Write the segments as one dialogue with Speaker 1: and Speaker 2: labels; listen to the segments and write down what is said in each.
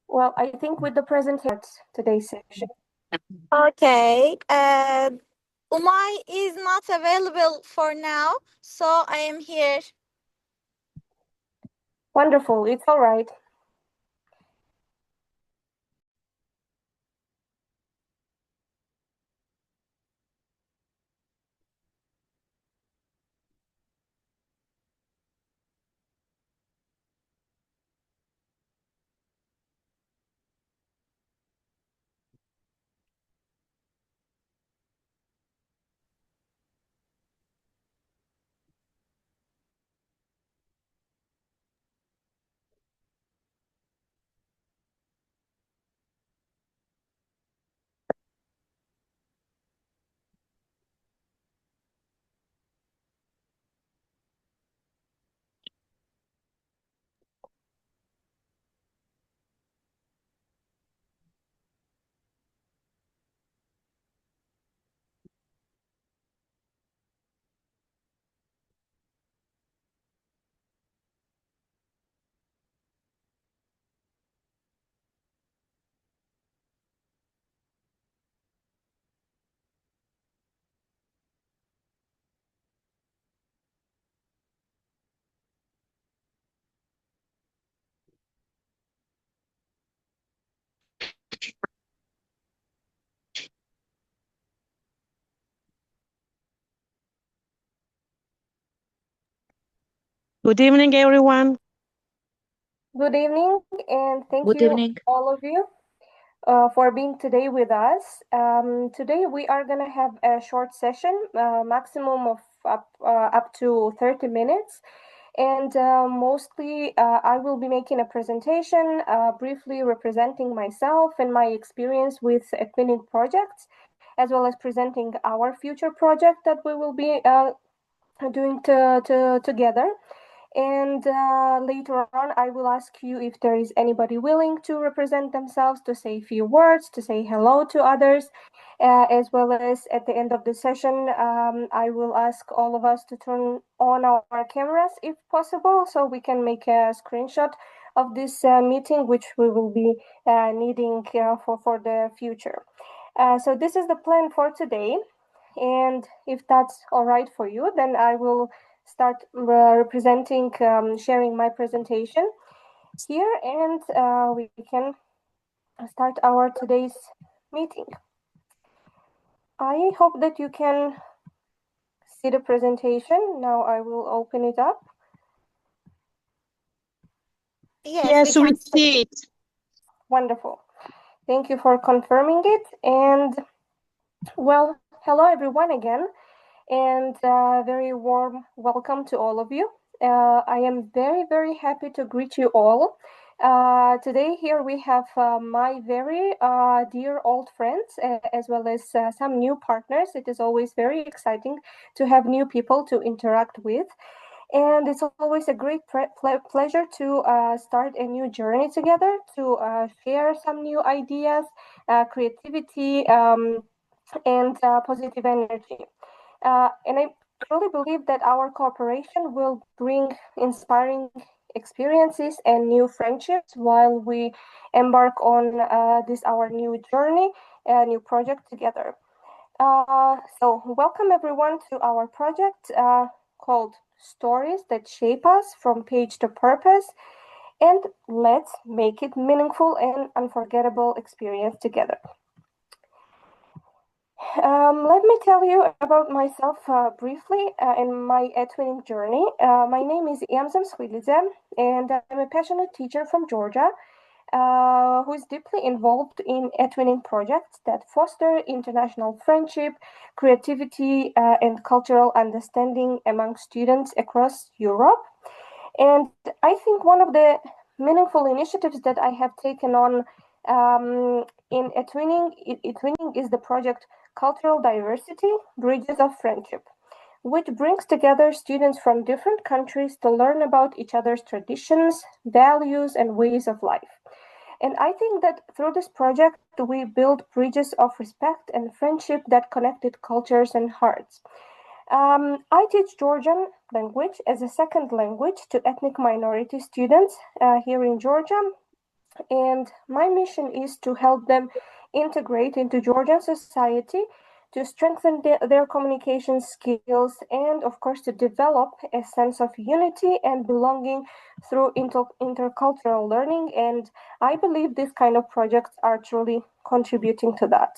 Speaker 1: Well, I think with the presentation today's session.
Speaker 2: Okay. Umay is not available for now, so I am here.
Speaker 1: Wonderful. It's all right.
Speaker 3: Good evening, everyone.
Speaker 1: Good evening, and thank
Speaker 4: Good
Speaker 1: you,
Speaker 4: evening.
Speaker 1: all of you, for being today with us. Today we are going to have a short session, maximum of up to 30 minutes. And mostly I will be making a presentation, briefly representing myself and my experience with twinning projects, as well as presenting our future project that we will be doing together. And later on, I will ask you if there is anybody willing to represent themselves, to say a few words, to say hello to others, as well as at the end of the session, I will ask all of us to turn on our cameras if possible, so we can make a screenshot of this meeting, which we will be needing for the future. So this is the plan for today. And if that's all right for you, then I will start representing, sharing my presentation here, and we can start our today's meeting. I hope that you can see the presentation. Now I will open it up.
Speaker 3: Yes, we see it.
Speaker 1: Wonderful. Thank you for confirming it. And well, hello everyone again, and very warm welcome to all of you. I am very, very happy to greet you all. Today here we have my very dear old friends, as well as some new partners. It is always very exciting to have new people to interact with. And it's always a great pleasure to start a new journey together, to share some new ideas, creativity, and positive energy. And I truly believe that our cooperation will bring inspiring experiences and new friendships while we embark on this our new journey, new project together. So welcome everyone to our project called Stories That Shape Us from Page to Purpose, and let's make it meaningful and unforgettable experience together. Let me tell you about myself briefly in my twinning journey. My name is Yamzam Swilidze, and I'm a passionate teacher from Georgia who is deeply involved in twinning projects that foster international friendship, creativity, and cultural understanding among students across Europe. And I think one of the meaningful initiatives that I have taken on in twinning is the project Cultural Diversity, Bridges of Friendship, which brings together students from different countries to learn about each other's traditions, values, and ways of life. And I think that through this project, we build bridges of respect and friendship that connected cultures and hearts. I teach Georgian language as a second language to ethnic minority students here in Georgia. And my mission is to help them integrate into Georgian society, to strengthen their communication skills, and of course to develop a sense of unity and belonging through intercultural learning. And I believe these kind of projects are truly contributing to that.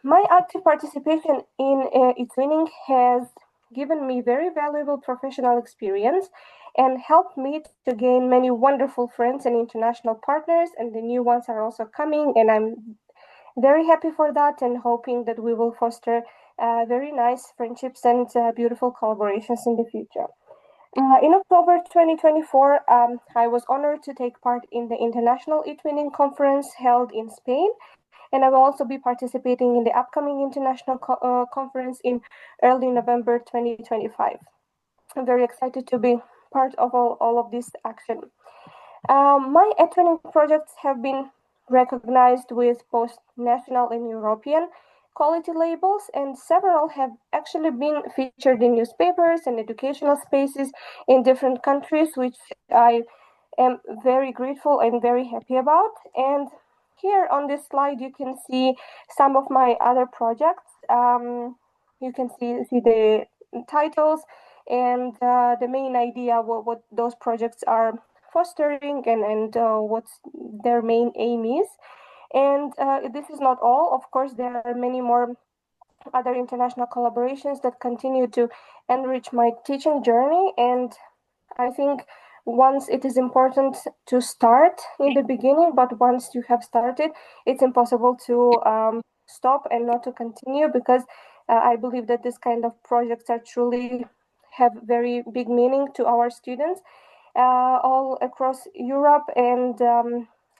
Speaker 1: My active participation in eTwinning has given me very valuable professional experience and helped me to gain many wonderful friends and international partners, and the new ones are also coming, and I'm very happy for that and hoping that we will foster very nice friendships and beautiful collaborations in the future. In October 2024, I was honored to take part in the International eTwinning Conference held in Spain, and I will also be participating in the upcoming international conference in early November 2025. I'm very excited to be part of all of this action. My eTwinning projects have been recognized with both national and European quality labels, and several have actually been featured in newspapers and educational spaces in different countries, which I am very grateful and very happy about. And here on this slide, you can see some of my other projects. You can see the titles and the main idea, what those projects are fostering and what their main aim is. And this is not all. Of course, there are many more other international collaborations that continue to enrich my teaching journey. And I think once it is important to start in the beginning, but once you have started, it's impossible to stop and not to continue, because I believe that this kind of projects are truly have very big meaning to our students all across Europe. And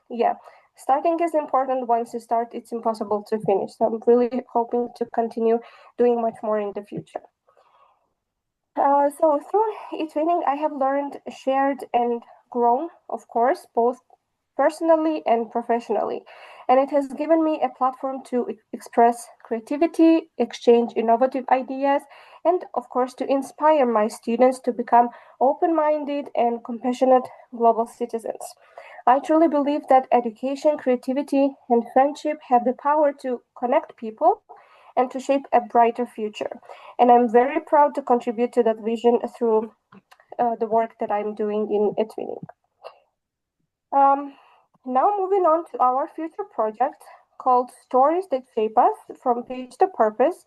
Speaker 1: yeah, starting is important. Once you start, it's impossible to finish. So I'm really hoping to continue doing much more in the future. So through eTwinning, I have learned, shared, and grown, of course, both personally and professionally. And it has given me a platform to express creativity, exchange innovative ideas, and of course, to inspire my students to become open-minded and compassionate global citizens. I truly believe that education, creativity, and friendship have the power to connect people and to shape a brighter future. And I'm very proud to contribute to that vision through the work that I'm doing in eTwinning. Now moving on to our future project called Stories That Shape Us, From Page to Purpose,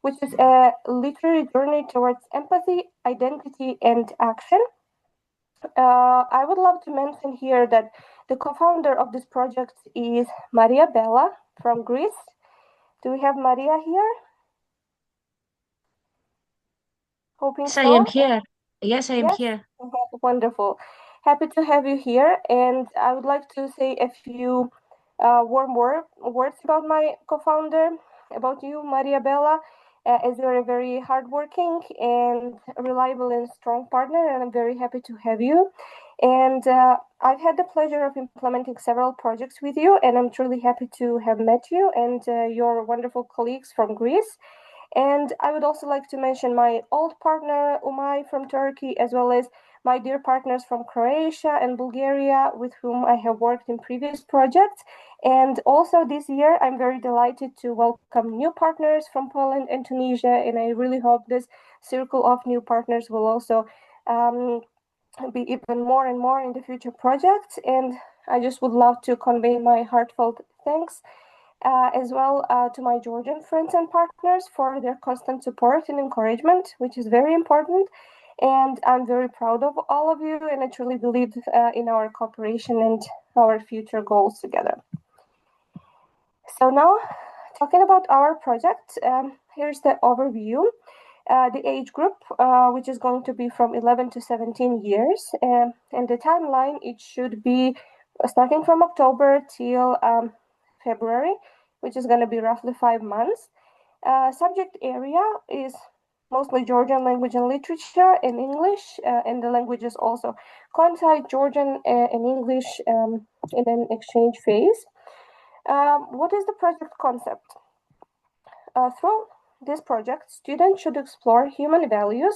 Speaker 1: which is a literary journey towards empathy, identity, and action. I would love to mention here that the co-founder of this project is Maria Bella from Greece. Do we have Maria here? Hoping
Speaker 4: Yes,
Speaker 1: so.
Speaker 4: I am here. Yes, I am here.
Speaker 1: Wonderful. Happy to have you here. And I would like to say a few warm words about my co-founder, about you, Maria Bella, as you're a very hardworking and reliable and strong partner, and I'm very happy to have you. And I've had the pleasure of implementing several projects with you, and I'm truly happy to have met you and your wonderful colleagues from Greece. And I would also like to mention my old partner, Umay from Turkey, as well as my dear partners from Croatia and Bulgaria, with whom I have worked in previous projects. And also this year, I'm very delighted to welcome new partners from Poland and Tunisia. And I really hope this circle of new partners will also be even more and more in the future projects. And I just would love to convey my heartfelt thanks as well to my Georgian friends and partners for their constant support and encouragement, which is very important. And I'm very proud of all of you, and I truly believe in our cooperation and our future goals together. So now, talking about our project, here's the overview. The age group, which is going to be from 11 to 17 years, and the timeline, it should be starting from October till February, which is going to be roughly 5 months. Subject area is mostly Georgian language and literature and English, and the languages also Kontai, Georgian, and English in an exchange phase. What is the project concept? Through this project, students should explore human values,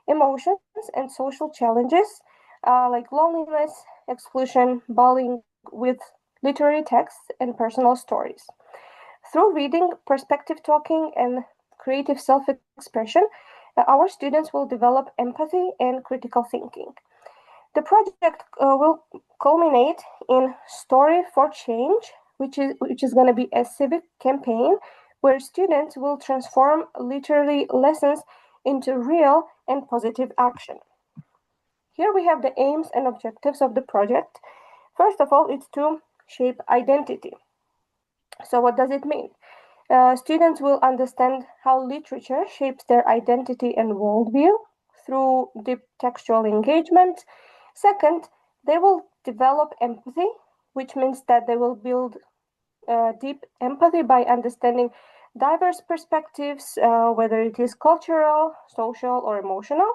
Speaker 1: emotions, and social challenges like loneliness, exclusion, bullying with literary texts and personal stories. Through reading, perspective talking, and creative self-expression, our students will develop empathy and critical thinking. The project will culminate in Story for Change, which is going to be a civic campaign where students will transform literary lessons into real and positive action. Here we have the aims and objectives of the project. First of all, it's to shape identity. So what does it mean? Students will understand how literature shapes their identity and worldview through deep textual engagement. Second, they will develop empathy, which means that they will build deep empathy by understanding diverse perspectives, whether it is cultural, social, or emotional.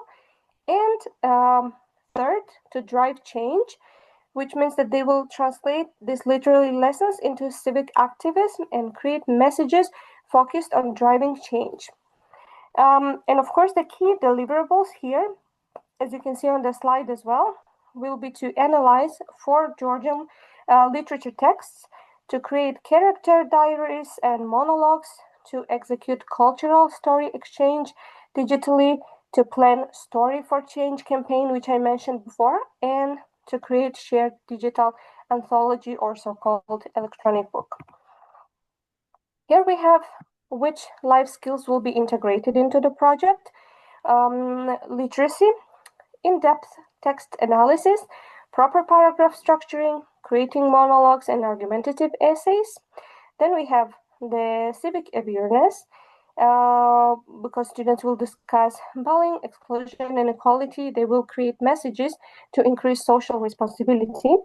Speaker 1: And third, to drive change, which means that they will translate these literary lessons into civic activism and create messages focused on driving change. And of course, the key deliverables here, as you can see on the slide as well, will be to analyze 4 Georgian literature texts, to create character diaries and monologues, to execute cultural story exchange digitally, to plan Story for Change campaign, which I mentioned before, and to create shared digital anthology or so-called electronic book. Here we have which life skills will be integrated into the project. Literacy, in-depth text analysis, proper paragraph structuring, creating monologues and argumentative essays. Then we have the civic awareness, because students will discuss bullying, exclusion, and equality. They will create messages to increase social responsibility.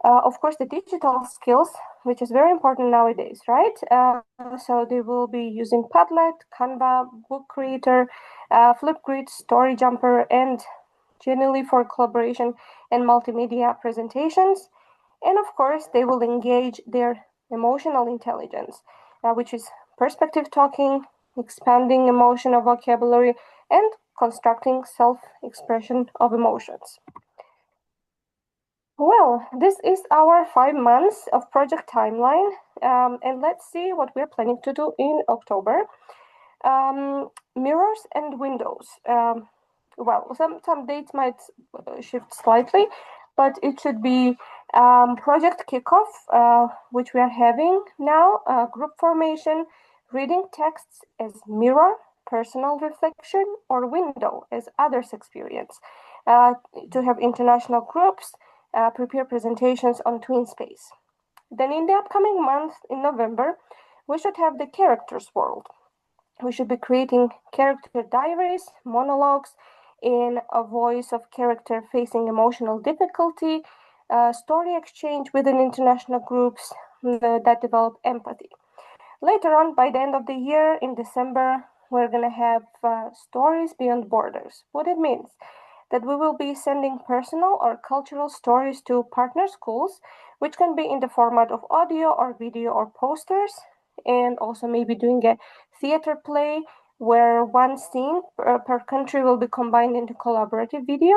Speaker 1: Of course, the digital skills, which is very important nowadays, right? So they will be using Padlet, Canva, Book Creator, Flipgrid, Story Jumper, and generally for collaboration and multimedia presentations. And of course, they will engage their emotional intelligence, which is perspective talking, expanding emotional vocabulary, and constructing self-expression of emotions. Well, this is our 5 months of project timeline, and let's see what we're planning to do in October. Mirrors and windows. Well, some dates might shift slightly, but it should be project kickoff, which we are having now, group formation, reading texts as mirror, personal reflection, or window as others experience, to have international groups, prepare presentations on TwinSpace. Then in the upcoming month, in November, we should have the characters world. We should be creating character diaries, monologues, in a voice of character facing emotional difficulty, story exchange within international groups that develop empathy. Later on, by the end of the year, in December, we're going to have stories beyond borders. What it means? That we will be sending personal or cultural stories to partner schools, which can be in the format of audio or video or posters, and also maybe doing a theater play where one scene per country will be combined into collaborative video.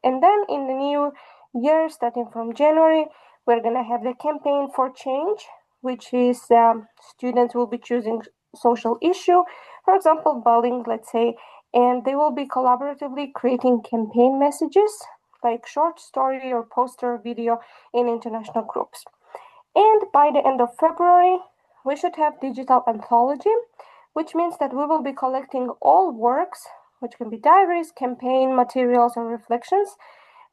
Speaker 1: And then in the new year, starting from January, we're going to have the campaign for change, which is students will be choosing social issue, for example, bullying, let's say, and they will be collaboratively creating campaign messages like short story or poster video in international groups. And by the end of February, we should have digital anthology, which means that we will be collecting all works, which can be diaries, campaign materials, or reflections.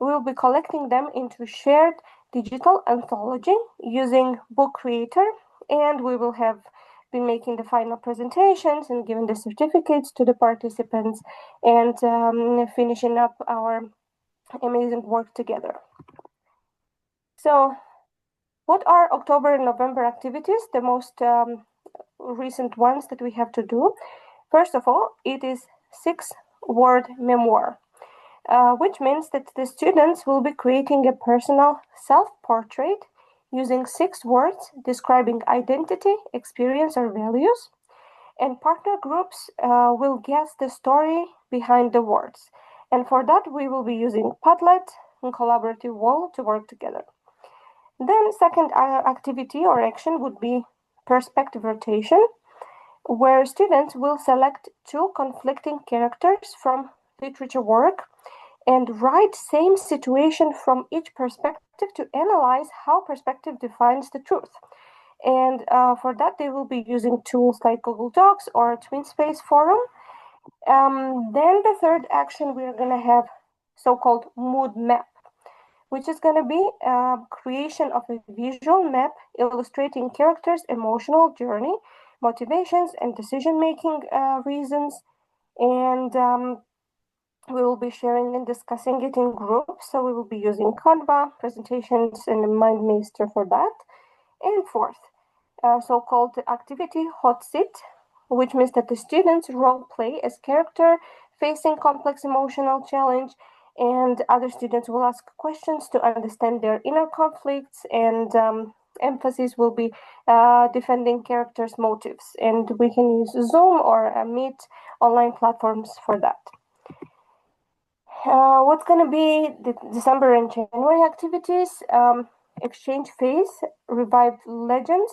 Speaker 1: We will be collecting them into shared digital anthology using Book Creator, and we will have been making the final presentations and giving the certificates to the participants and finishing up our amazing work together. So what are October and November activities, the most recent ones that we have to do? First of all, it is 6-word memoir, which means that the students will be creating a personal self-portrait using 6 words describing identity, experience, or values. and partner groups will guess the story behind the words. And for that, we will be using Padlet and collaborative wall to work together. Then second activity or action would be perspective rotation, where students will select two conflicting characters from literature work and write same situation from each perspective to analyze how perspective defines the truth. And for that, they will be using tools like Google Docs or TwinSpace Forum. Then the third action, we're going to have so-called mood map, which is going to be creation of a visual map illustrating characters' emotional journey, motivations, and decision-making reasons. And we will be sharing and discussing it in groups. So we will be using Canva, presentations, and MindMeister for that. And fourth, so-called activity hot seat, which means that the students role play as character facing complex emotional challenge, and other students will ask questions to understand their inner conflicts, and emphasis will be defending characters' motives. And we can use Zoom or Meet online platforms for that. What's going to be the December and January activities? Exchange phase, revived legends,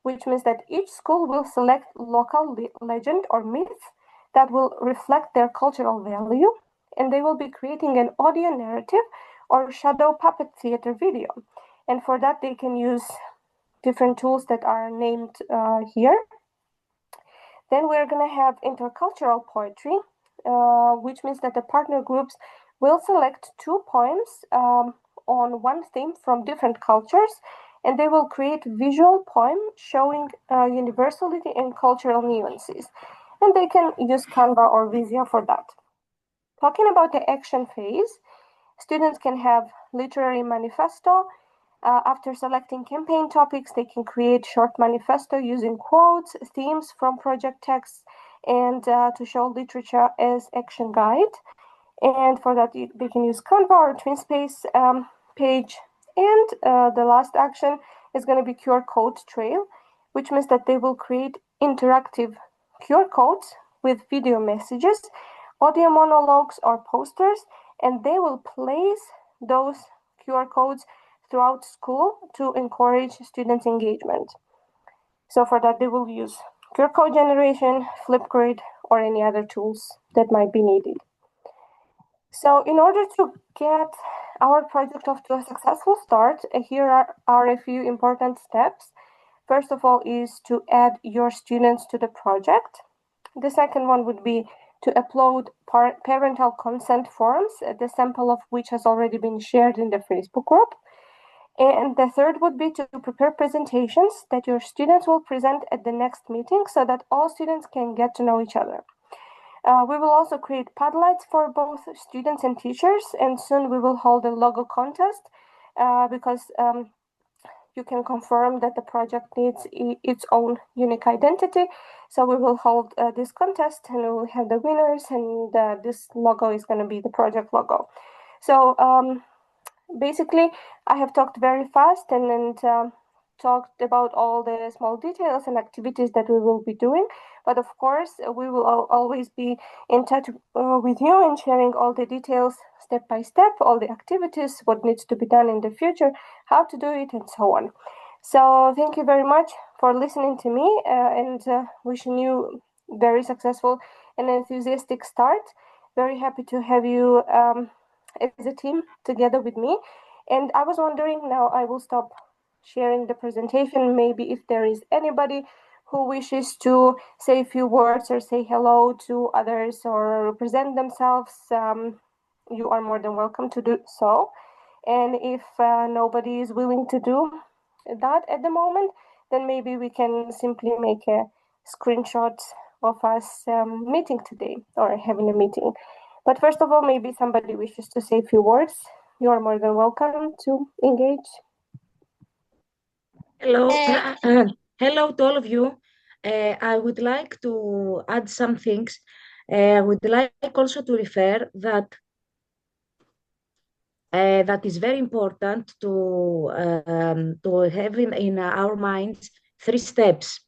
Speaker 1: which means that each school will select local legend or myth that will reflect their cultural value, and they will be creating an audio narrative or shadow puppet theater video. And for that, they can use different tools that are named here. Then we're going to have intercultural poetry, which means that the partner groups will select two poems on one theme from different cultures, and they will create visual poem showing universality and cultural nuances. And they can use Canva or Visio for that. Talking about the action phase, students can have literary manifesto. After selecting campaign topics, they can create short manifesto using quotes, themes from project texts, and to show literature as action guide. And for that, they can use Canva or TwinSpace page. And the last action is going to be QR code trail, which means that they will create interactive QR codes with video messages, audio monologues, or posters, and they will place those QR codes throughout school to encourage students' engagement. So for that, they will use QR code generation, Flipgrid, or any other tools that might be needed. So in order to get our project off to a successful start, here are a few important steps. First of all is to add your students to the project. The second one would be to upload parental consent forms, the sample of which has already been shared in the Facebook group. And the third would be to prepare presentations that your students will present at the next meeting so that all students can get to know each other. We will also create Padlets for both students and teachers, and soon we will hold a logo contest because you can confirm that the project needs its own unique identity. So we will hold this contest and we will have the winners, and this logo is going to be the project logo. So basically, I have talked very fast and talked about all the small details and activities that we will be doing. But of course, we will always be in touch with you and sharing all the details step by step, all the activities, what needs to be done in the future, how to do it, and so on. So thank you very much for listening to me and wishing you very successful and enthusiastic start. Very happy to have you as a team together with me. And I was wondering, now I will stop sharing the presentation. Maybe if there is anybody who wishes to say a few words or say hello to others or present themselves, you are more than welcome to do so. And if nobody is willing to do that at the moment, then maybe we can simply make a screenshot of us meeting today or having a meeting. But first of all, maybe somebody wishes to say a few words. You are more than welcome to engage.
Speaker 4: Hello, hello to all of you. I would like to add some things. I would like also to refer that that is very important to have in our minds 3 steps.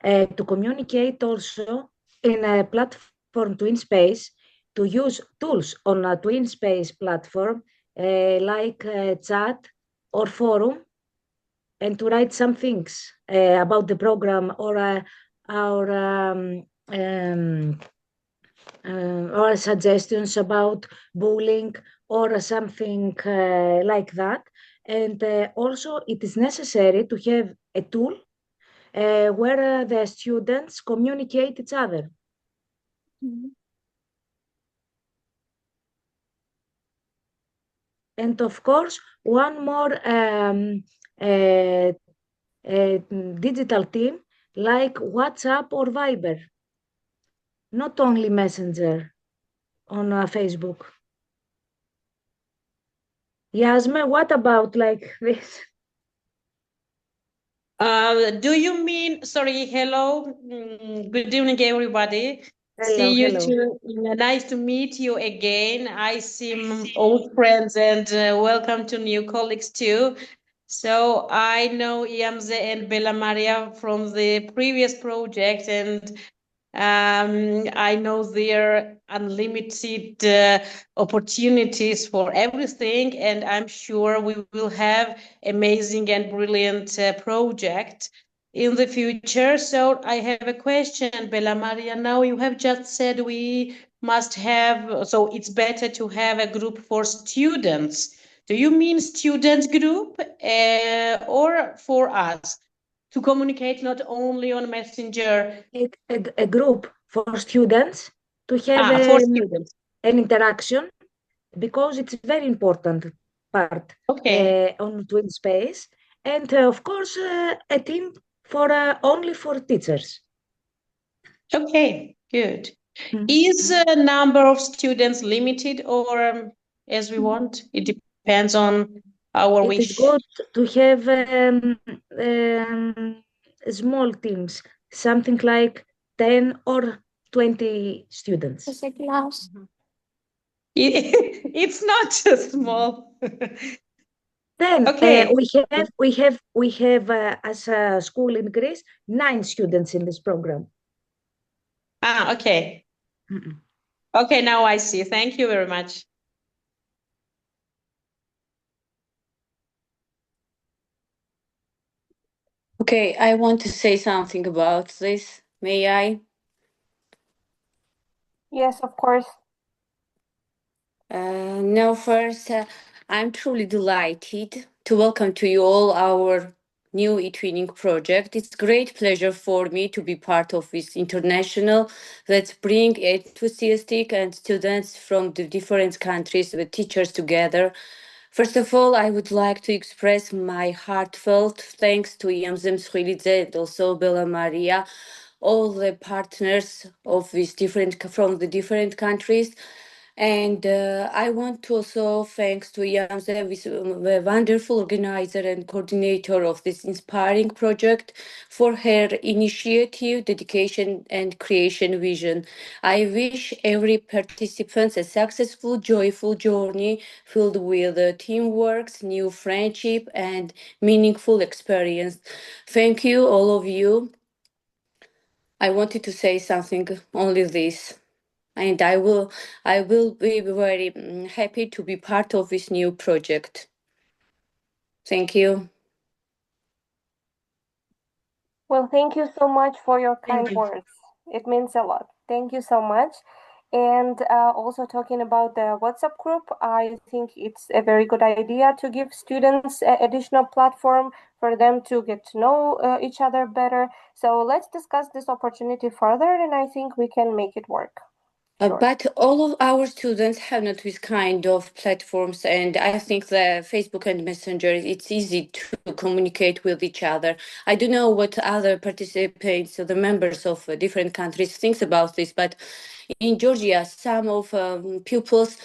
Speaker 4: to communicate also in a platform TwinSpace, to use tools on a TwinSpace platform like chat or forum, and to write some things about the program or or suggestions about bullying or something like that. And also it is necessary to have a tool where the students communicate each other.
Speaker 2: Mhm.
Speaker 4: And of course, one more digital team like WhatsApp or Viber, not only Messenger on Facebook. Yasmin, what about like this?
Speaker 3: Do you mean, sorry, hello, good evening, everybody. See you
Speaker 4: Hello.
Speaker 3: too. Nice to meet you again. I see old friends and welcome to new colleagues too. So I know Iamze and Bella Maria from the previous project, and I know their unlimited opportunities for everything, and I'm sure we will have amazing and brilliant project in the future. So I have a question, Bella Maria. Now you have just said we must have, so it's better to have a group for students. Do you mean student group or for us? To communicate not only on Messenger.
Speaker 4: A group for students to have
Speaker 3: For students.
Speaker 4: an interaction, because it's very important part
Speaker 3: Okay.
Speaker 4: on TwinSpace, and of course a team for only for teachers.
Speaker 3: Okay, good.
Speaker 4: Mhm.
Speaker 3: Is the number of students limited or as we want? It depends on our
Speaker 4: It
Speaker 3: wish.
Speaker 4: is good to have small teams, something like 10 or 20 students.
Speaker 2: It's a class.
Speaker 3: It's not so small.
Speaker 4: Then
Speaker 3: Okay.
Speaker 4: we have as a school in Greece 9 students in this program.
Speaker 3: Okay.
Speaker 4: Mm-mm.
Speaker 3: Okay, now I see. Thank you very much.
Speaker 5: Okay, I want to say something about this. May I?
Speaker 1: Yes, of course.
Speaker 5: No, first, I'm truly delighted to welcome to you all our new eTwinning project. It's great pleasure for me to be part of this international that bring enthusiastic and students from the different countries with teachers together. First of all, I would like to express my heartfelt thanks to Yamzem Skhilidze and also Bella Maria, all the partners of these different from the different countries. And I want to also thanks to Yamze, the wonderful organizer and coordinator of this inspiring project, for her initiative, dedication, and creation vision. I wish every participant a successful, joyful journey filled with teamwork, new friendship, and meaningful experience. Thank you, all of you. I wanted to say something, only this. And I will be very happy to be part of this new project. Thank you.
Speaker 1: Well, thank you so much for your
Speaker 4: Thank
Speaker 1: kind
Speaker 4: you.
Speaker 1: words. It means a lot. Thank you so much. And also talking about the WhatsApp group, I think it's a very good idea to give students additional platform for them to get to know each other better. So let's discuss this opportunity further, and I think we can make it work. Sure.
Speaker 5: But all of our students have not this kind of platforms, and I think the Facebook and Messenger, it's easy to communicate with each other. I don't know what other participants, the members of different countries, thinks about this, but in Georgia, some of pupils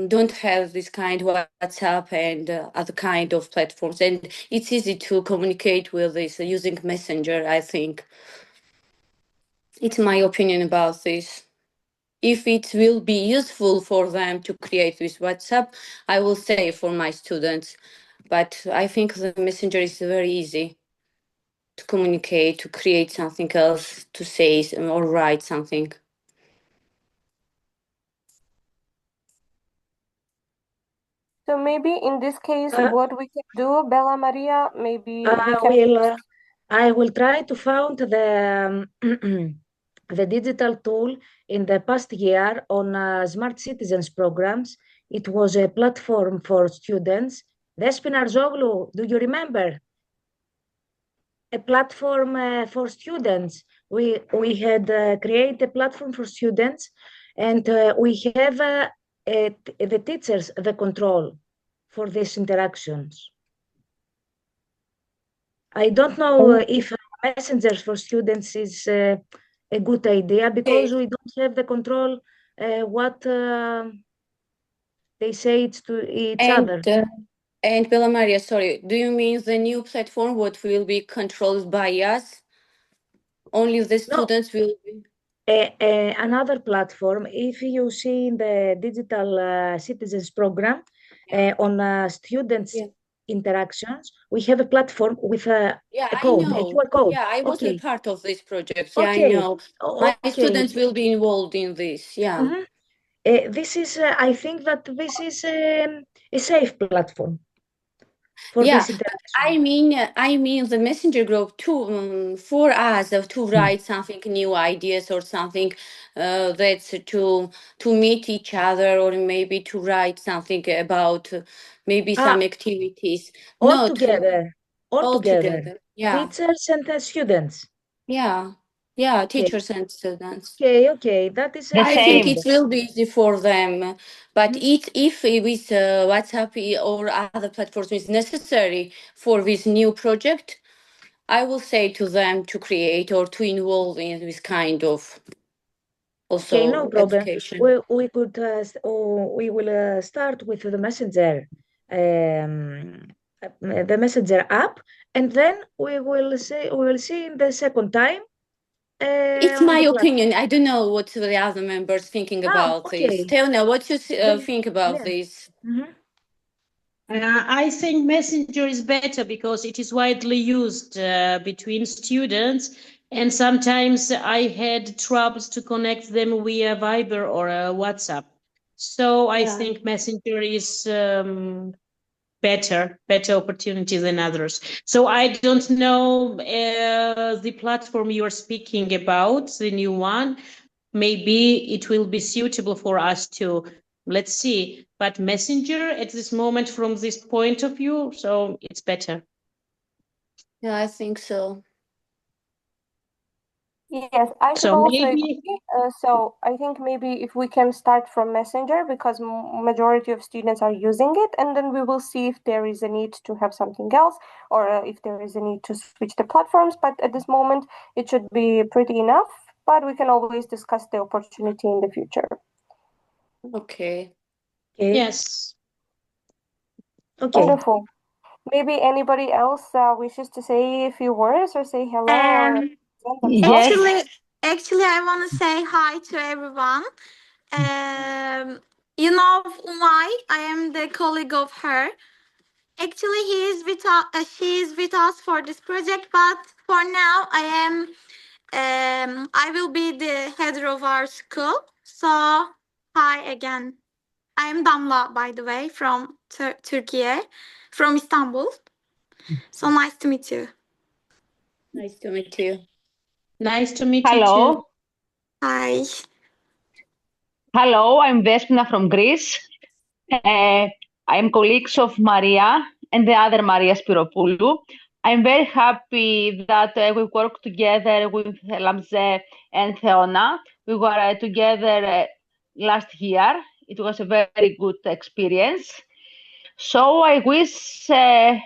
Speaker 5: don't have this kind of WhatsApp and other kind of platforms, and it's easy to communicate with this using Messenger. I think it's my opinion about this. If it will be useful for them to create this WhatsApp, I will say for my students. But I think the Messenger is very easy. to communicate, to create something else, to say or write something.
Speaker 1: So maybe in this case, what we can do, Bella Maria, maybe we
Speaker 4: I
Speaker 1: can
Speaker 4: will, I will try to find the the digital tool in the past year on Smart Citizens programs. It was a platform for students. Despina Arzoglu, do you remember? A platform for students. We had created a platform for students, and we have the teachers the control for these interactions. I don't know if messengers for students is a good idea because we don't have the control what they say to each other.
Speaker 5: And Bella Maria, sorry, do you mean the new platform what will be controlled by us? Only the students will be.
Speaker 4: Another platform, if you see in the digital citizens program on students interactions, we have a platform with a code, a QR code.
Speaker 5: Yeah, I was a
Speaker 4: Okay.
Speaker 5: part of this project. Yeah,
Speaker 4: Okay.
Speaker 5: I know. My students will be involved in this. Yeah.
Speaker 4: Mm-hmm. This is, I think that this is a safe platform for this interaction.
Speaker 5: I mean the messenger group to for us to write something new ideas or something that's to meet each other or maybe to write something about maybe some activities.
Speaker 4: All together.
Speaker 5: Yeah.
Speaker 4: Teachers and students.
Speaker 5: Yeah, teachers and students.
Speaker 4: Okay, that is
Speaker 5: I think it will be easy for them, but if with WhatsApp or other platforms is necessary for this new project, I will say to them to create or to involve in this kind of also
Speaker 4: no problem.
Speaker 5: education.
Speaker 4: We could we will start with the messenger app, and then we will see in the second time.
Speaker 5: It's my opinion. I don't know what the other members thinking about this. Teona, what you think about this?
Speaker 3: I think Messenger is better because it is widely used between students, and sometimes I had troubles to connect them via Viber or WhatsApp. So I think Messenger is better opportunity than others. So I don't know the platform you are speaking about, the new one. Maybe it will be suitable for us too. Let's see. But Messenger at this moment, from this point of view, so it's better.
Speaker 5: Yeah, I think so.
Speaker 1: Yes, I should also agree. So I think maybe if we can start from Messenger because majority of students are using it, and then we will see if there is a need to have something else or if there is a need to switch the platforms. But at this moment, it should be pretty enough. But we can always discuss the opportunity in the future.
Speaker 5: Okay.
Speaker 3: Yes.
Speaker 4: Okay.
Speaker 1: Wonderful. Maybe anybody else wishes to say a few words or say hello?
Speaker 2: Actually, I want to say hi to everyone. You know, Umay, I am the colleague of her. Actually, she is with us for this project, but for now, I will be the head of our school. So, hi again. I am Damla, by the way, from Turkey, from Istanbul. So nice to meet you.
Speaker 5: Nice to meet you.
Speaker 3: Nice to meet you too.
Speaker 2: Hi.
Speaker 6: Hello, I'm Despina from Greece. I'm colleagues of Maria and the other Maria Spiropoulou. I'm very happy that we work together with Lamze and Theona. We were together last year. It was a very good experience. So I wish to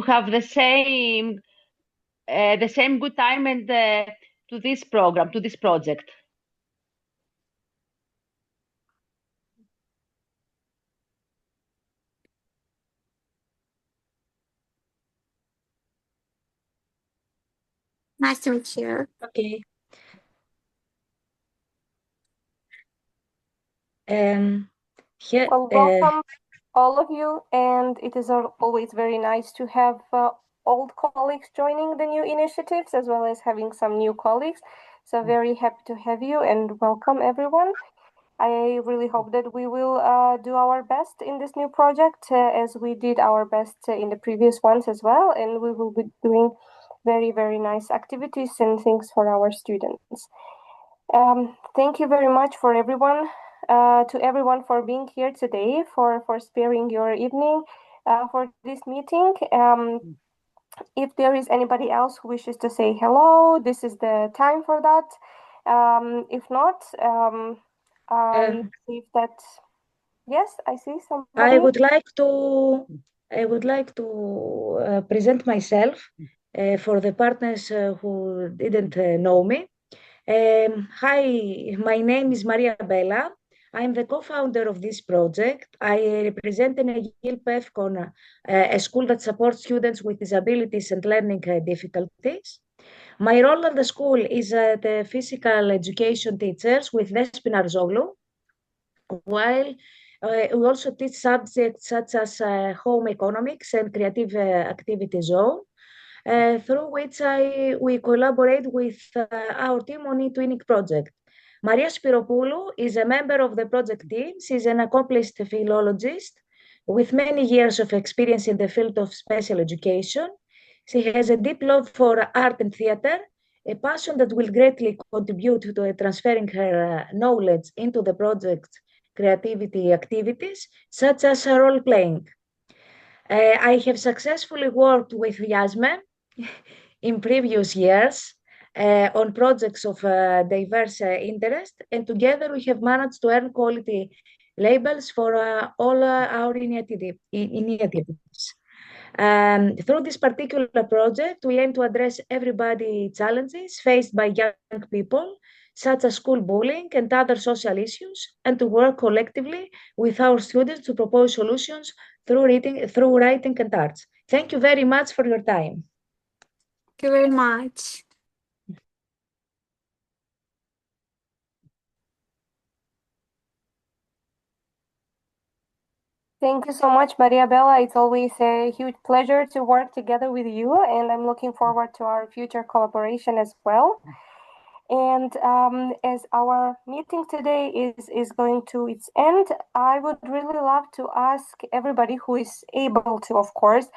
Speaker 6: have the same good time and to this program, to this project.
Speaker 2: Nice to meet you.
Speaker 4: Okay.
Speaker 1: Well, welcome all of you, and it is always very nice to have old colleagues joining the new initiatives, as well as having some new colleagues. So very happy to have you and welcome everyone. I really hope that we will do our best in this new project as we did our best in the previous ones as well. And we will be doing very, very nice activities and things for our students. Thank you very much for everyone, to everyone for being here today, for sparing your evening for this meeting. If there is anybody else who wishes to say hello, this is the time for that. If not, I believe that yes, I see somebody.
Speaker 4: I would like to present myself for the partners who didn't know me. Hi, my name is Maria Bella. I'm the co-founder of this project. I represent Negil Pefkon, a school that supports students with disabilities and learning difficulties. My role at the school is the physical education teachers with Despina Arzoglu, while we also teach subjects such as home economics and creative activity zone, through which we collaborate with our team on eTwinning project. Maria Spiropoulou is a member of the project team. She's an accomplished philologist with many years of experience in the field of special education. She has a deep love for art and theater, a passion that will greatly contribute to transferring her knowledge into the project's creativity activities, such as role playing. I have successfully worked with Yasmin in previous years on projects of diverse interest, and together we have managed to earn quality labels for all our initiatives. Through this particular project, we aim to address everyday challenges faced by young people, such as school bullying and other social issues, and to work collectively with our students to propose solutions through writing and arts. Thank you very much for your time.
Speaker 2: Thank you very much.
Speaker 1: Thank you so much, Maria Bella. It's always a huge pleasure to work together with you, and I'm looking forward to our future collaboration as well. And as our meeting today is going to its end, I would really love to ask everybody who is able to, of course,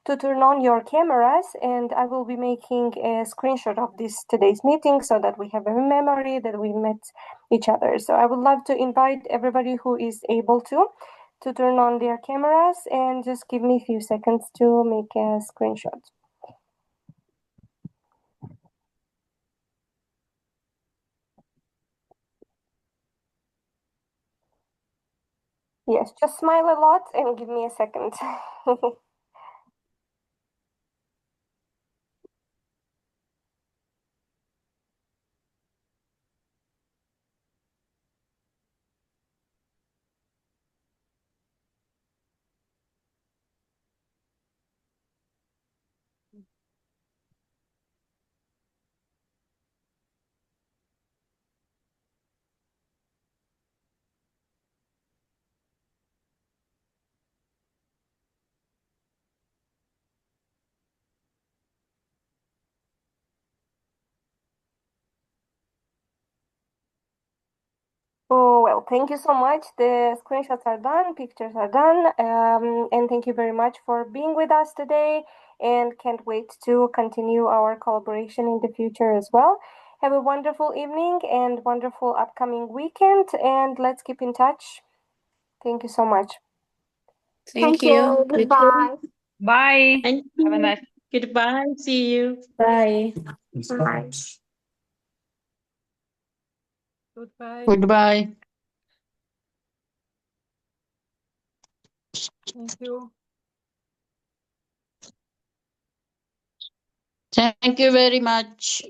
Speaker 1: to turn on your cameras, and I will be making a screenshot of today's meeting so that we have a memory that we met each other. So I would love to invite everybody who is able to turn on their cameras and just give me a few seconds to make a screenshot. Yes, just smile a lot and give me a second. Oh, well, thank you so much. The screenshots are done, pictures are done, and thank you very much for being with us today, and can't wait to continue our collaboration in the future as well. Have a wonderful evening and wonderful upcoming weekend, and let's keep in touch. Thank you so much.
Speaker 5: Thank you.
Speaker 2: Goodbye.
Speaker 6: Bye.
Speaker 3: Thank
Speaker 6: Have a
Speaker 3: you.
Speaker 6: nice.
Speaker 3: Goodbye. See you.
Speaker 5: Bye.
Speaker 2: Bye.
Speaker 7: Goodbye.
Speaker 3: Goodbye.
Speaker 7: Thank you.
Speaker 3: Thank you very much.